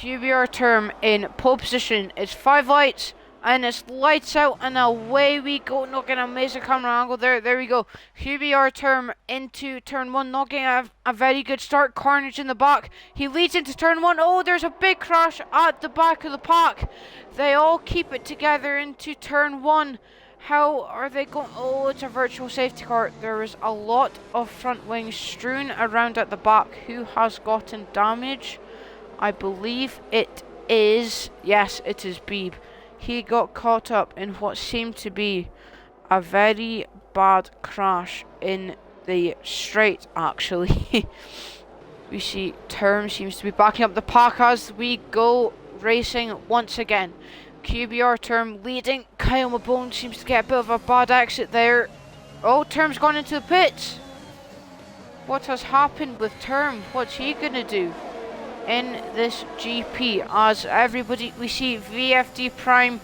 QBR term in pole position. It's 5 lights and it's lights out and away we go. Not getting an amazing camera angle there. There we go. QBR term into turn 1. Not getting a very good start. Carnage in the back. He leads into turn 1. Oh, there's a big crash at the back of the pack. They all keep it together into turn 1. How are they going? Oh, it's a virtual safety car. There is a lot of front wings strewn around at the back. Who has gotten damage? I believe it is, yes, it is Beeb. He got caught up in what seemed to be a very bad crash in the straight, actually. We see Term seems to be backing up the pack as we go racing once again. QBR Term leading. Kyle Mabone seems to get a bit of a bad exit there. Oh, Term's gone into the pits. What has happened with Term? What's he going to do in this GP? As everybody, we see VFD Prime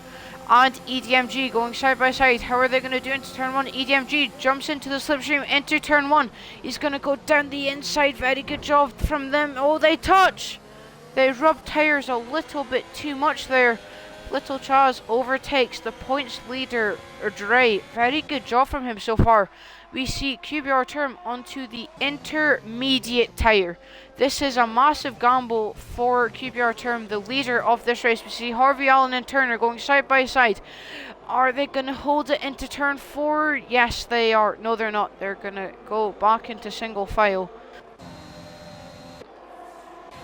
and EDMG going side by side. How are they going to do into turn 1? EDMG jumps into the slipstream into turn 1. He's going to go down the inside. Very good job from them. Oh, they touch. They rub tires a little bit too much there. Little Chaz overtakes the points leader, Dre. Very good job from him so far. We see QBR Term onto the intermediate tire. This is a massive gamble for QBR Term, the leader of this race. We see Harvey Allen and Turner going side by side. Are they going to hold it into turn 4? Yes, they are. No, they're not. They're going to go back into single file.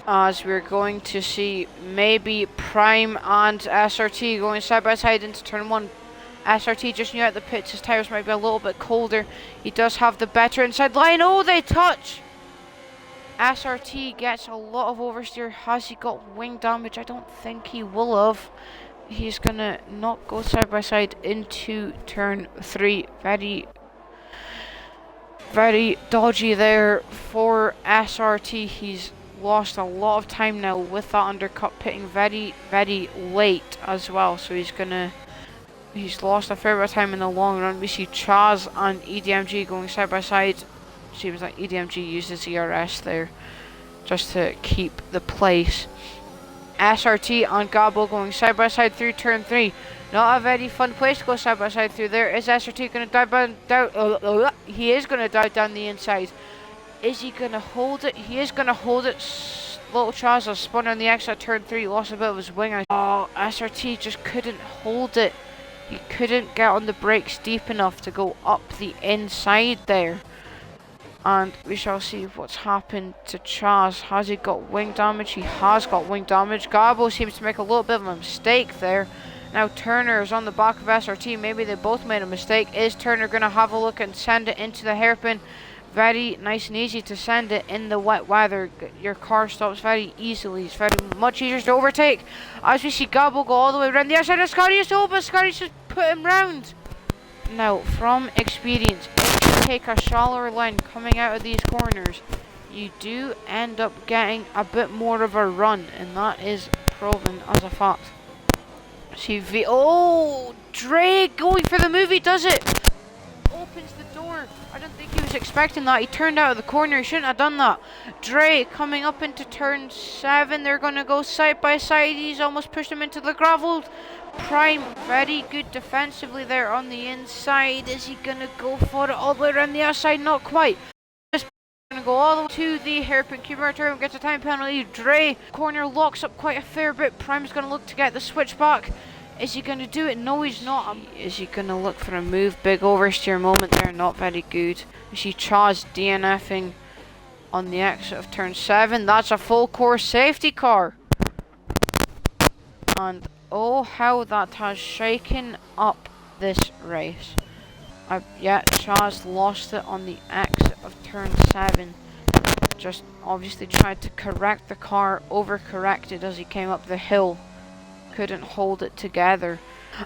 As we're going to see maybe Prime and SRT going side by side into turn 1. SRT just knew at the pits his tires might be a little bit colder. He does have the better inside line. Oh, they touch! SRT gets a lot of oversteer. Has he got wing damage? I don't think he will have. He's going to not go side by side into turn 3. Very dodgy there for SRT. He's lost a lot of time now with that undercut, pitting very late as well, so he's lost a fair bit of time in the long run. We see Chaz and EDMG going side by side. Seems like EDMG uses ERS there just to keep the place. SRT and Gabo going side by side through turn 3. Not a very fun place to go side by side through there. Is SRT going to dive down? He is going to dive down the inside. Is he going to hold it? He is going to hold it. Little Chaz has spun on the exit at turn 3. Lost a bit of his wing. Oh, SRT just couldn't hold it. He couldn't get on the brakes deep enough to go up the inside there. And we shall see what's happened to Chaz. Has he got wing damage? He has got wing damage. Gabo seems to make a little bit of a mistake there. Now Turner is on the back of SRT. Maybe they both made a mistake. Is Turner going to have a look and send it into the hairpin? Very nice and easy to send it in the wet weather. Your car stops very easily. It's very much easier to overtake. As we see Gabo go all the way around the outside of Scotty. But Scotty just put him round. Now, from experience, if you take a shallower line coming out of these corners, you do end up getting a bit more of a run, and that is proven as a fact. See oh, Dre going for the movie, does it? Opens the door. I don't think he was expecting that. He turned out of the corner. He shouldn't have done that. Dre coming up into turn 7. They're going to go side by side. He's almost pushed him into the gravel. Prime, very good defensively there on the inside. Is he going to go for it all the way around the outside? Not quite. Just going to go all the way to the hairpin. QBR Term gets a time penalty. Dre, corner locks up quite a fair bit. Prime's going to look to get the switch back. Is he going to do it? No, he's not. Is he going to look for a move? Big oversteer moment there. Not very good. We see Chaz DNFing on the exit of turn 7. That's a full course safety car. And oh, how that has shaken up this race. Yeah, Chaz lost it on the exit of turn 7. Just obviously tried to correct the car. Overcorrected as he came up the hill. Couldn't hold it together.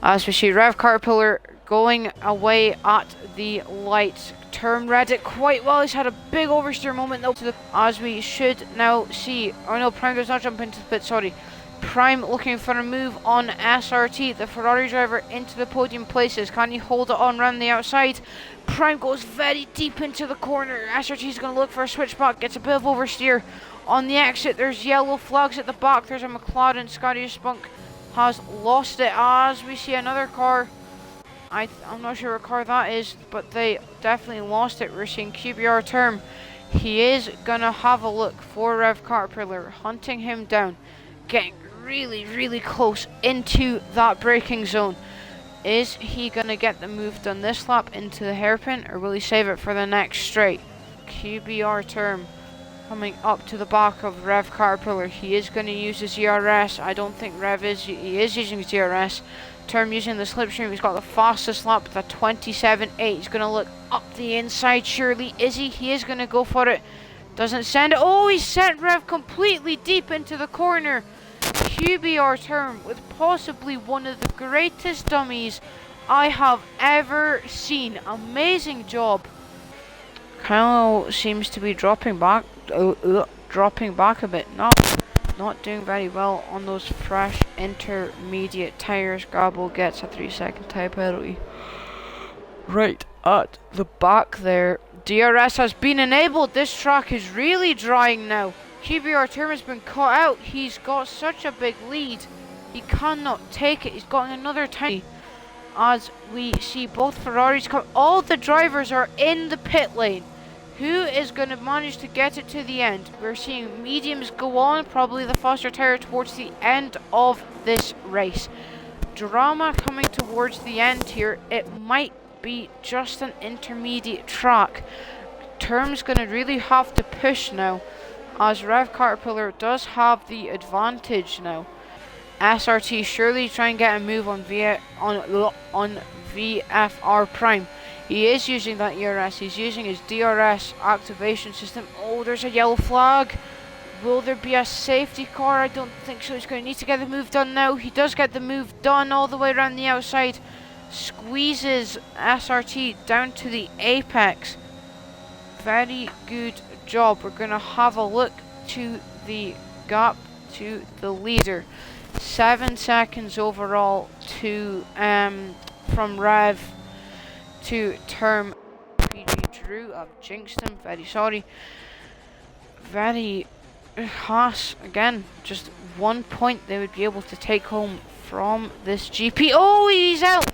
As we see Rev Caterpillar going away at the lights. Term read it quite well. He's had a big oversteer moment though. As we should now see. Oh no, Prime does not jump into the pit, sorry. Prime looking for a move on SRT, the Ferrari driver, into the podium places. Can he hold it on around the outside? Prime goes very deep into the corner. SRT is going to look for a switchback, gets a bit of oversteer On the exit, there's yellow flags at the back. There's a McLaren. Scotty Spunk has lost it as we see another car. I'm not sure what car that is, but they definitely lost it. We're seeing QBR Term. He is gonna have a look for Rev Caterpillar, hunting him down, getting really, really close into that braking zone. Is he gonna get the move done this lap into the hairpin, or will he save it for the next straight? QBR Term coming up to the back of Rev Caterpillar. He is going to use his ERS. I don't think Rev is. He is using his ERS. Term using the slipstream. He's got the fastest lap with a 27.8. He's going to look up the inside. Surely, is he? He is going to go for it. Doesn't send it. Oh, he sent Rev completely deep into the corner. QBR Term with possibly one of the greatest dummies I have ever seen. Amazing job. Kyle seems to be dropping back a bit. Not doing very well on those fresh intermediate tires. Gabble gets a 3-second tyre penalty. Right at the back there. DRS has been enabled. This track is really drying now. QBR Term has been caught out. He's got such a big lead. He cannot take it. He's got another tiny. As we see both Ferraris come. All the drivers are in the pit lane. Who is going to manage to get it to the end? We're seeing mediums go on, probably the faster tire towards the end of this race. Drama coming towards the end here. It might be just an intermediate track. Term's going to really have to push now, as Rev Caterpillar does have the advantage now. SRT surely try and get a move on VFR Prime. He is using that ERS. He's using his DRS activation system. Oh, there's a yellow flag. Will there be a safety car? I don't think so. He's going to need to get the move done now. He does get the move done all the way around the outside. Squeezes SRT down to the apex. Very good job. We're going to have a look to the gap to the leader. 7 seconds overall to from Rev to Term. PG Drew, I've jinxed him, very sorry. Very Haas again, just 1 point they would be able to take home from this GP. Oh, he's out.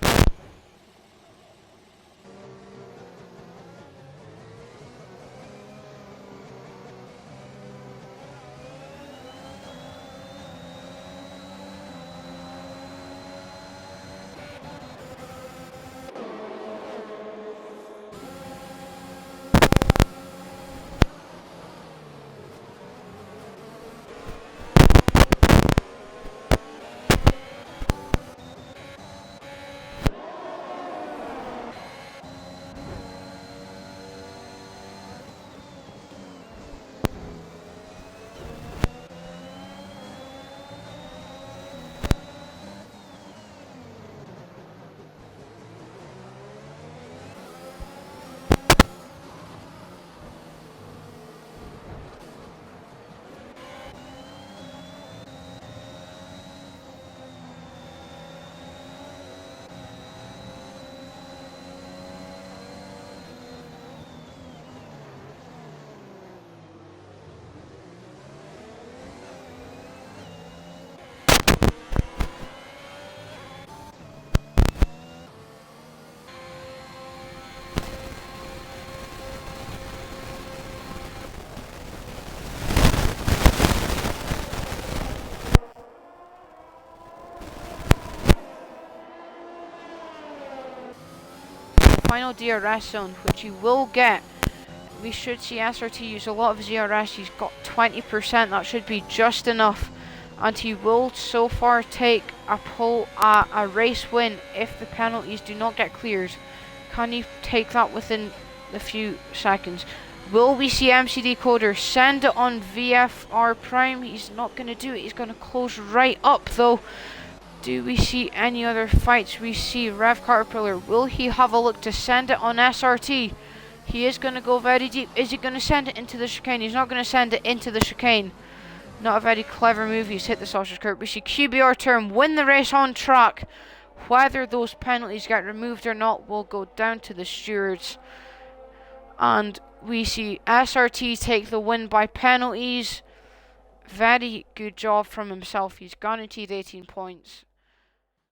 Final DRS zone, which he will get. We should see SRT use a lot of his DRS. He's got 20%. That should be just enough, and he will so far take a race win if the penalties do not get cleared. Can he take that within a few seconds? Will we see MC Decoder send it on VFR Prime? He's not going to do it. He's going to close right up though. Do we see any other fights? We see Rev Caterpillar. Will he have a look to send it on SRT? He is going to go very deep. Is he going to send it into the chicane? He's not going to send it into the chicane. Not a very clever move. He's hit the sausage curve. We see QBR Term win the race on track. Whether those penalties get removed or not will go down to the stewards. And we see SRT take the win by penalties. Very good job from himself. He's guaranteed 18 points.